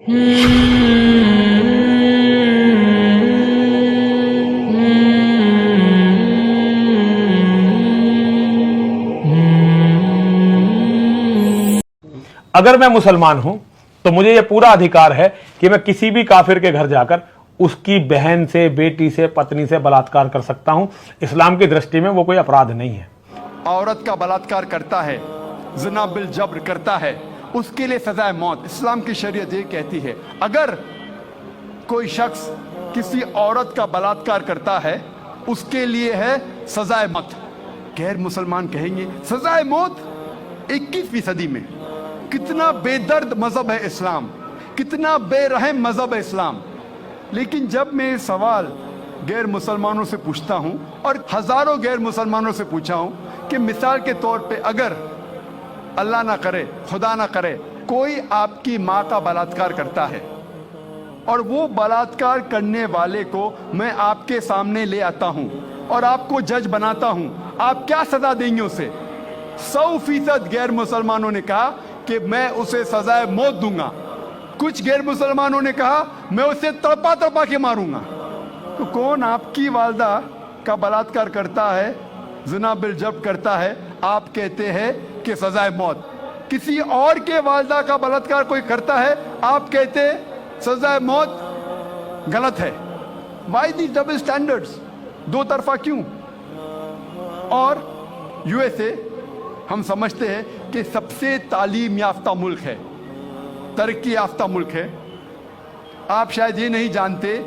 अगर मैं मुसलमान हूं तो मुझे यह पूरा अधिकार है कि मैं किसी भी काफिर के घर जाकर उसकी बहन से, बेटी से, पत्नी से बलात्कार कर सकता हूं। इस्लाम की दृष्टि में वो कोई अपराध नहीं है। औरत का बलात्कार करता है, ज़िना बिल जब्र करता है, उसके लिए सजाए मौत। इस्लाम की शरीयत ये कहती है अगर कोई शख्स किसी औरत का बलात्कार करता है उसके लिए है सजाए मौत। गैर मुसलमान कहेंगे सजाए मौत 21वीं सदी में। कितना बेदर्द मजहब है इस्लाम, कितना बेरहम मजहब है इस्लाम। लेकिन जब मैं सवाल गैर मुसलमानों से पूछता हूं और हजारों गैर मुसलमानों से पूछा हूं कि मिसाल के तौर पे अगर अल्लाह ना करे, खुदा ना करे, कोई आपकी माँ का बलात्कार करता है और वो बलात्कार करने वाले को मैं आपके सामने ले आता हूं और आपको जज बनाता हूं, आप क्या सजा देंगे उसे? 100% गैर मुसलमानों ने कहा कि मैं उसे सजाए मौत दूंगा। कुछ गैर मुसलमानों ने कहा मैं उसे तड़पा तड़पा के मारूंगा। तो कौन आपकी वालदा का बलात्कार करता है, ज़िना बिल जब्र करता है, आप कहते हैं कि सजाए मौत। किसी और के वालदा का बलात्कार कोई करता है, आप कहते हैं सजाए मौत। गलत है। वाई दी डबल स्टैंडर्ड्स? दो तरफा क्यों? और यूएसए हम समझते हैं कि सबसे तालीम याफ्ता मुल्क है, तरक्की याफ्ता मुल्क है। आप शायद ये नहीं जानते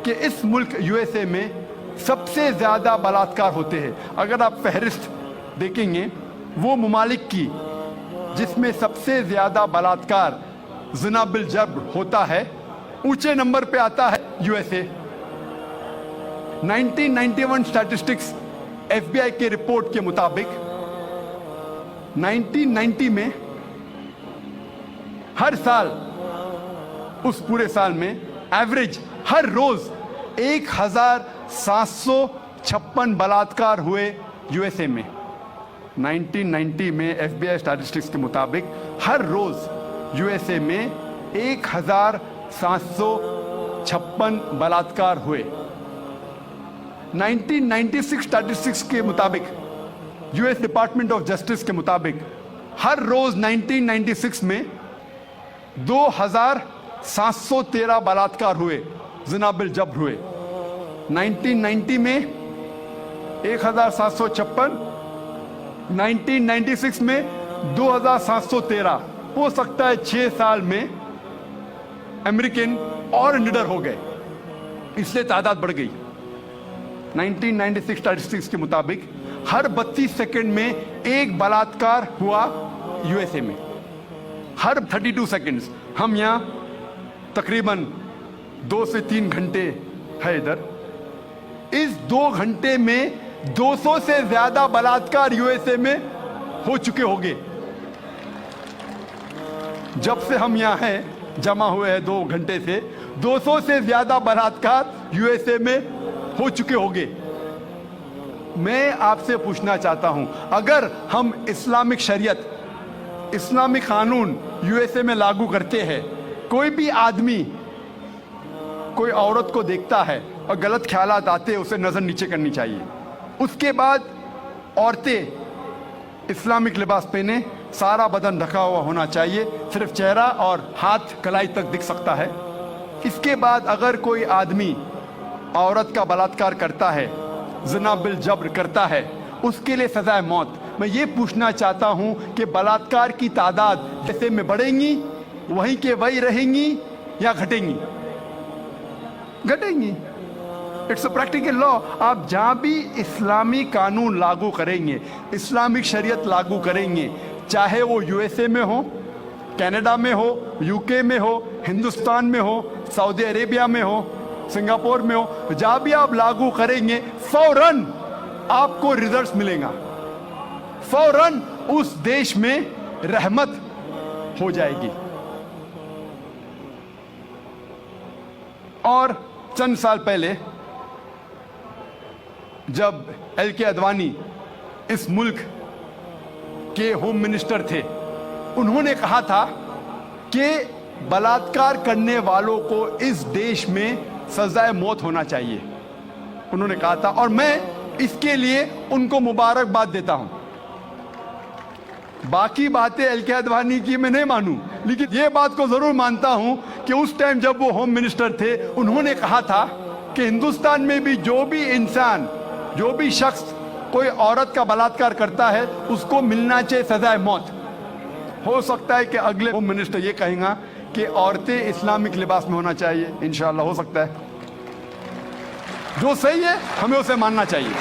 कि इस मुल्क यूएसए में सबसे ज़्यादा बलात्कार होते हैं। अगर आप फहरिस्त देखेंगे वो ममालिक की जिसमें सबसे ज़्यादा बलात्कार, ज़िना बिल जब्र होता है, ऊंचे नंबर पे आता है यूएसए। 1991 स्टैटिस्टिक्स एफबीआई के रिपोर्ट के मुताबिक 1990 में हर साल, उस पूरे साल में एवरेज हर रोज 1756 बलात्कार हुए यूएसए में। 1990 में एफबीआई स्टैटिस्टिक्स के मुताबिक हर रोज यूएसए में 1756 बलात्कार हुए। 1996 स्टैटिस्टिक्स के मुताबिक, यूएस डिपार्टमेंट ऑफ जस्टिस के मुताबिक, हर रोज 1996 में 2713 बलात्कार हुए, ज़िना बिल जब्र हुए। 1990 में 1756, 1996 में 2713। हो सकता है 6 साल में अमेरिकन और निडर हो गए, इसलिए तादाद बढ़ गई। 1996 स्टैटिस्टिक्स के मुताबिक हर 32 सेकंड में एक बलात्कार हुआ यूएसए में। हर 32 सेकंड्स। हम यहाँ तकरीबन 2 से 3 घंटे है इधर। इस 2 घंटे में 200 से ज्यादा बलात्कार यूएसए में हो चुके होंगे। जब से हम यहाँ हैं, जमा हुए हैं 2 घंटे से, 200 से ज्यादा बलात्कार यूएसए में हो चुके होंगे। मैं आपसे पूछना चाहता हूं, अगर हम इस्लामिक शरीयत, इस्लामिक कानून यूएसए में लागू करते हैं, कोई भी आदमी कोई औरत को देखता है और गलत ख्यालात आते, उसे नजर नीचे करनी चाहिए। उसके बाद औरतें इस्लामिक लिबास पहने, सारा बदन ढका हुआ होना चाहिए, सिर्फ चेहरा और हाथ कलाई तक दिख सकता है। इसके बाद अगर कोई आदमी औरत का बलात्कार करता है, ज़िना बिल जब्र करता है, उसके लिए सजाए मौत। मैं ये पूछना चाहता हूं कि बलात्कार की तादाद जैसे में बढ़ेंगी, वहीं के वही रहेंगी या घटेंगी? घटेंगी। It's a practical law. आप जहां भी इस्लामी कानून लागू करेंगे, इस्लामिक शरीयत लागू करेंगे, चाहे वो यूएसए में हो, कनाडा में हो, यूके में हो, हिंदुस्तान में हो, सऊदी अरेबिया में हो, सिंगापुर में हो, जहां भी आप लागू करेंगे, फौरन आपको रिजल्ट्स मिलेगा। फौरन उस देश में रहमत हो जाएगी। और चंद साल पहले जब एल.के. अडवाणी इस मुल्क के होम मिनिस्टर थे, उन्होंने कहा था कि बलात्कार करने वालों को इस देश में सजाए मौत होना चाहिए, उन्होंने कहा था, और मैं इसके लिए उनको मुबारकबाद देता हूं। बाकी बातें अलके अडवाणी की मैं नहीं मानूं, लेकिन ये बात को जरूर मानता हूं कि उस टाइम जब वो होम मिनिस्टर थे, उन्होंने कहा था कि हिंदुस्तान में भी जो भी इंसान, जो भी शख्स कोई औरत का बलात्कार करता है उसको मिलना चाहिए सजाए मौत। हो सकता है कि अगले होम मिनिस्टर ये कहेगा कि औरतें इस्लामिक लिबास में होना चाहिए, इंशाअल्लाह हो सकता है। जो सही है हमें उसे मानना चाहिए।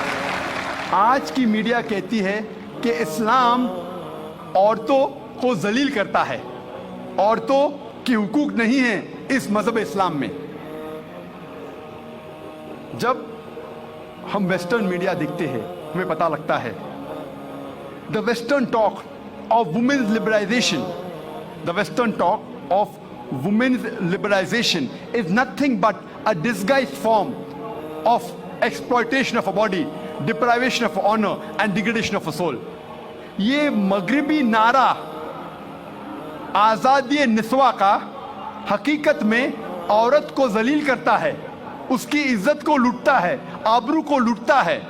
आज की मीडिया कहती है कि इस्लाम औरतों को जलील करता है, औरतों की हुकूक नहीं है इस मजहब इस्लाम में। जब हम वेस्टर्न मीडिया देखते हैं हमें पता लगता है the western talk of women's liberalisation, the western talk of women's liberalisation is nothing but a disguised form of exploitation of a body, deprivation of honor and degradation of a soul। ये मगरिबी नारा आजादी निस्वा का हकीकत में औरत को जलील करता है, उसकी इज्जत को लूटता है, आबरू को लूटता है।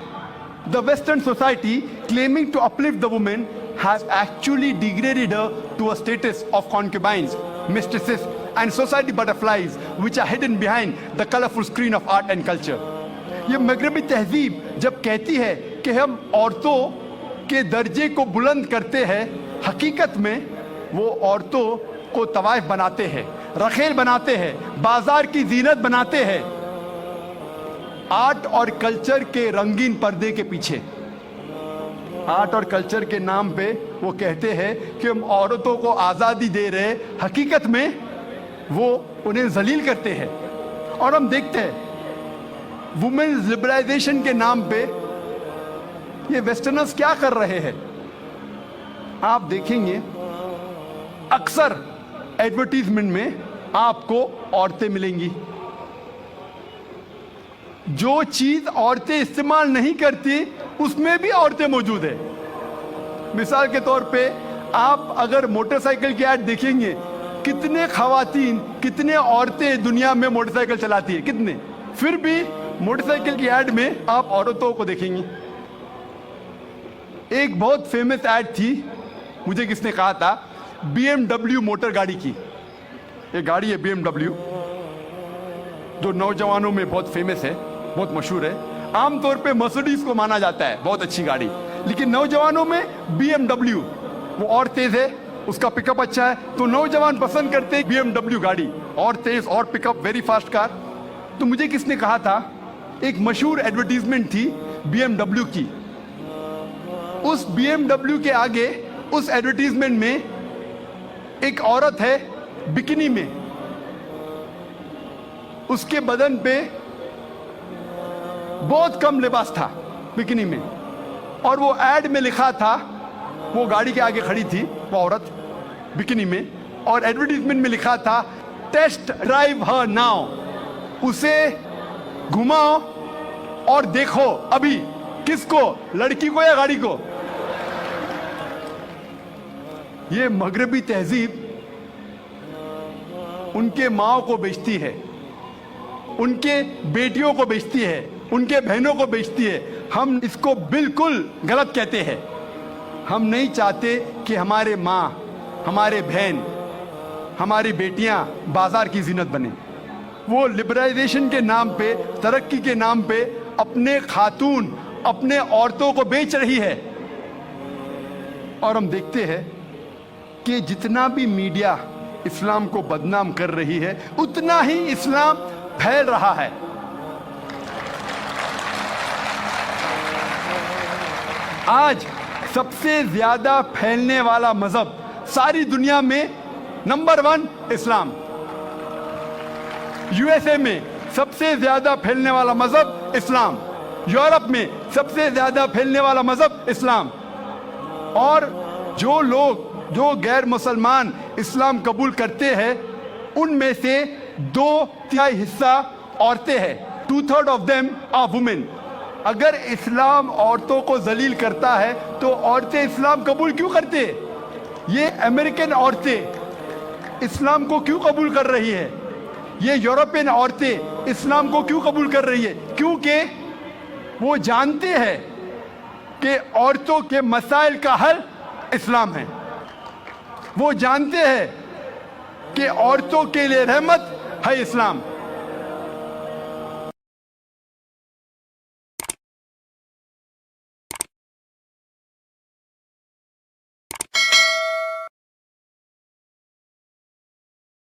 The Western society claiming to uplift the woman has actually degraded her to a status of concubines, mistresses and society butterflies which are hidden behind the colorful screen of art and culture। ये मगरबी तहजीब जब कहती है कि हम औरतों के दर्जे को बुलंद करते हैं, हकीकत में वो औरतों को तवाइफ बनाते हैं, रखेल बनाते हैं, बाजार की जीनत बनाते हैं, आर्ट और कल्चर के रंगीन पर्दे के पीछे। आर्ट और कल्चर के नाम पे वो कहते हैं कि हम औरतों को आज़ादी दे रहे, हकीकत में वो उन्हें जलील करते हैं। और हम देखते हैं वुमेन्स लिबरलाइजेशन के नाम पे ये वेस्टर्नर्स क्या कर रहे हैं। आप देखेंगे अक्सर एडवर्टीजमेंट में आपको औरतें मिलेंगी। जो चीज औरतें इस्तेमाल नहीं करती उसमें भी औरतें मौजूद है। मिसाल के तौर पे आप अगर मोटरसाइकिल की ऐड देखेंगे, कितने खवातीन, कितने औरतें दुनिया में मोटरसाइकिल चलाती है, कितने, फिर भी मोटरसाइकिल की ऐड में आप औरतों को देखेंगे। एक बहुत फेमस ऐड थी, मुझे किसने कहा था, BMW मोटर गाड़ी की। एक गाड़ी है BMW जो नौजवानों में बहुत फेमस है, बहुत मशहूर है। आमतौर पे मर्सिडीज को माना जाता है बहुत अच्छी गाड़ी, लेकिन नौजवानों में BMW, वो और तेज है, उसका पिकअप अच्छा है, तो नौजवान पसंद करते हैं BMW गाड़ी, और तेज और पिकअप, वेरी फास्ट कार। तो मुझे किसने कहा था, एक मशहूर एडवर्टीजमेंट थी BMW की। उस BMW के आगे उस एडवर्टीजमेंट में एक औरत है बिकिनी में, उसके बदन पे बहुत कम लिबास था बिकिनी में, और वो ऐड में लिखा था, वो गाड़ी के आगे खड़ी थी वो औरत बिकिनी में, और एडवर्टीजमेंट में लिखा था टेस्ट ड्राइव हर नाउ, उसे घुमाओ और देखो अभी, किसको, लड़की को या गाड़ी को। ये मगरबी तहजीब उनके माओ को बेचती है, उनके बेटियों को बेचती है, उनके बहनों को बेचती है। हम इसको बिल्कुल गलत कहते हैं। हम नहीं चाहते कि हमारे माँ, हमारे बहन, हमारी बेटियां बाजार की जीनत बने। वो लिबरलाइजेशन के नाम पे, तरक्की के नाम पे अपने खातून, अपने औरतों को बेच रही है। और हम देखते हैं कि जितना भी मीडिया इस्लाम को बदनाम कर रही है, उतना ही इस्लाम फैल रहा है। आज सबसे ज्यादा फैलने वाला मजहब सारी दुनिया में नंबर 1 इस्लाम। यूएसए में सबसे ज्यादा फैलने वाला मजहब इस्लाम, यूरोप में सबसे ज्यादा फैलने वाला मजहब इस्लाम। और जो लोग, जो गैर मुसलमान इस्लाम कबूल करते हैं, उनमें से 2/3 हिस्सा औरतें हैं। 2/3 ऑफ देम आर वुमेन। अगर इस्लाम औरतों को जलील करता है तो औरतें इस्लाम कबूल क्यों करते? ये अमेरिकन औरतें, इस्लाम को क्यों कबूल कर रही है? ये यूरोपियन औरतें इस्लाम को क्यों कबूल कर रही है? क्योंकि वो जानते हैं कि औरतों के मसाइल का हल इस्लाम है। वो जानते हैं कि औरतों के लिए रहमत है इस्लाम।